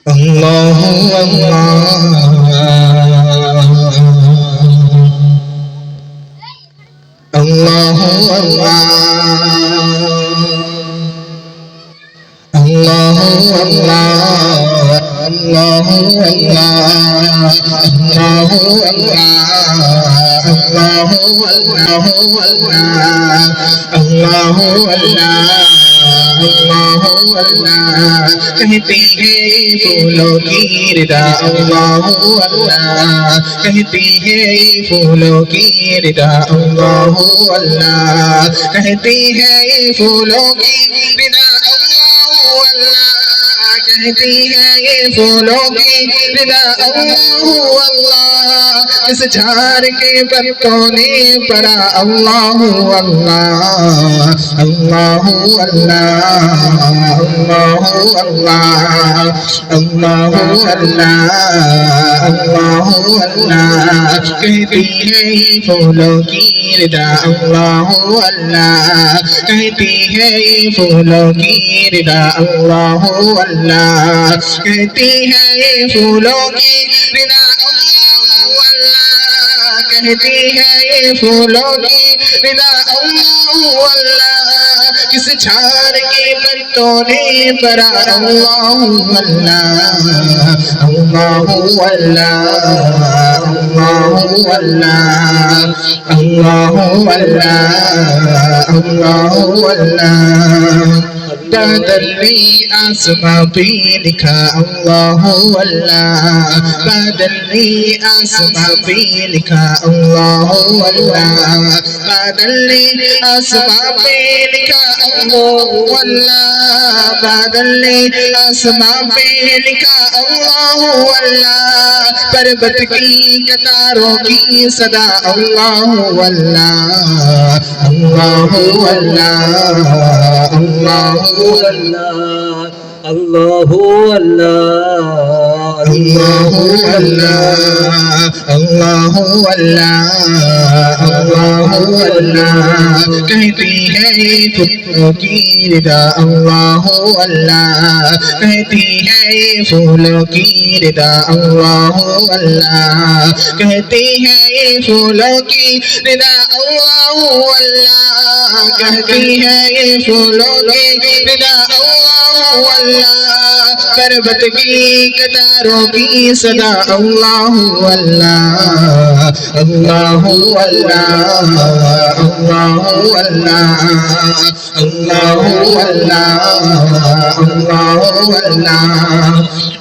Allahu Allah, Allahu Allah, Allahu Allah, Allahu Allah, Allahu Allah, Allahu Allah, Allahu Allah, कहती है फूलों की रिदा अल्लाहु अल्लाह, कहती है फूलों की रिदा अल्लाहु अल्लाह, कहती है फूलों की रिदा अल्लाहु अल्लाह, कहती है ये फूलों की रिदा अल्लाहु अल्लाह, इस झाड़ के पत्तों ने पढ़ा अल्लाहु अल्लाह, अल्लाहु अल्लाह, अल्लाहु अल्लाह, अल्लाहु अल्लाह, अल्लाहु अल्लाह, कहती है फूलों की रिदा अल्लाहु अल्लाह, कहती है फूलों की रिदा अल्लाहु अल्लाह, कहती है फूलों की रिदा अल्लाहु अल्लाह, कहती है फूलों की रिदा अल्लाहु अल्लाह, किस झाड़ के पत्तों ने पढ़ा अल्लाहु अल्लाह, अल्लाहु अल्लाह, अल्लाहु अल्लाह, अल्लाहु अल्लाह, अल्लाहु अल्लाह, बादल ने आसमां पे लिखा अल्लाहु अल्लाह, बादल ने आसमां पे लिखा अल्लाहु अल्लाह, बादल ने आसमां पे लिखा अल्लाहु अल्लाह, बादल ने आसमां पे लिखा अल्लाहु अल्लाह, पर्वत की कतारों की सदा अल्लाहु अल्लाह, अल्लाहु अल्लाह, अल्लाहु अल्लाह, अल्लाहु अल्लाह, अल्लाहु अल्लाह, अल्लाहु अल्लाह, अल्लाहु अल्लाह, कहती है फूलों की रिदा अल्लाहु अल्लाह, कहती है फूलों की रिदा अल्लाहु अल्लाह, कहती है फूलों की रिदा अल्लाहु अल्लाह, कहती है फूलों की रिदा अल्लाहु अल्लाह, पर्वत की कतारों की सदा अल्लाहु अल्लाह, अल्लाहु अल्लाह, अल्लाहु अल्लाह, अल्लाहु अल्लाह, अल्लाहु अल्लाह,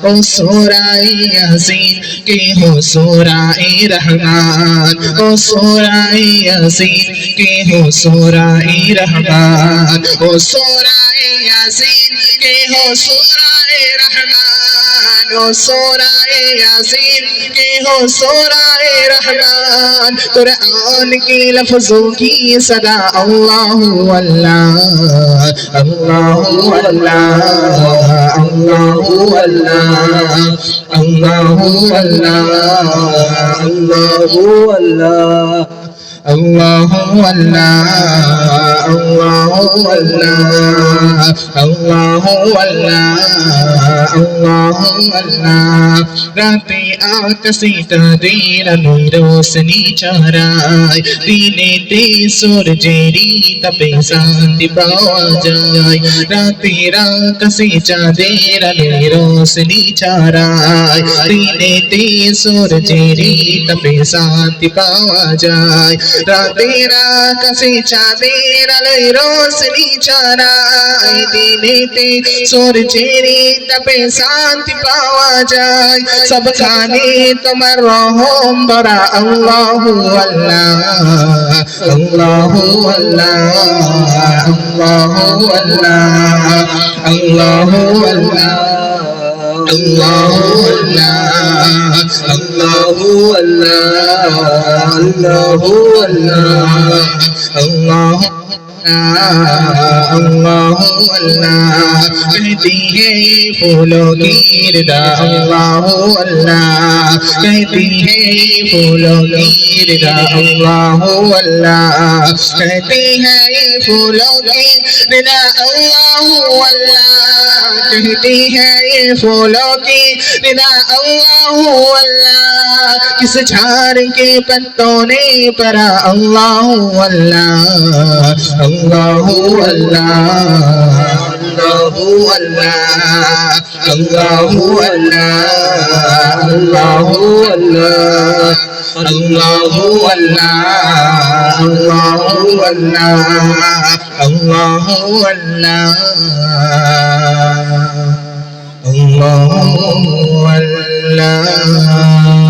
ओ सूराए यासीन के हो सूराए रहमान, ओ सूराए यासीन के हो सूराए रहमान, ओ सूराए यासीन के हो सूराए रहमान, ओ सूराए यासीन के हो सूराए रहमान, कुरान के लफ्जों की सदा अल्लाहु अल्लाह, अल्लाहु अल्लाह, अल्लाहु अल्लाह, अल्लाहु अल्लाह, अल्लाहु अल्लाह, अल्लाहु अल्लाह, अल्लाहु अल्लाह, अल्लाहु अल्लाह, अल्लाहु अल्लाह, रातें आकाशी तारें रोशनी चराय, दिने ते सूरजेरी तपे शांति पावा जाय, रातें आकाशी तारें रोशनी चराय, दिने ते सूरजेरी तपे शांति पावा जाय, रातें आकाशी तारें रोशनी चराय, दिने ते सूरजेरी तपे शांति पावा जाय, सब खाने तुम्हार रहम बरा अल्लाहु अल्लाह, अल्लाहु अल्लाह, अल्लाहु अल्लाह, अल्लाहु अल्लाह, अल्लाहु अल्लाह, अल्लाहु अल्लाह, अल्लाहु अल्लाह, अल्लाह अल्लाह अल्लाह कहती है फूलों की रिदा अल्लाह अल्लाह कहती है फूलों की रिदा अल्लाह अल्लाह कहती है फूलों की रिदा अल्लाह अल्लाह कहती है फूलों की रिदा अल्लाह अल्लाह किस झाड़ के पत्तों ने परा अल्लाह अल्लाह अल्लाह अल्लाह अल्लाह अल्लाह अल्लाह अल्लाह अल्लाह अल्लाह अल्लाह अल्लाह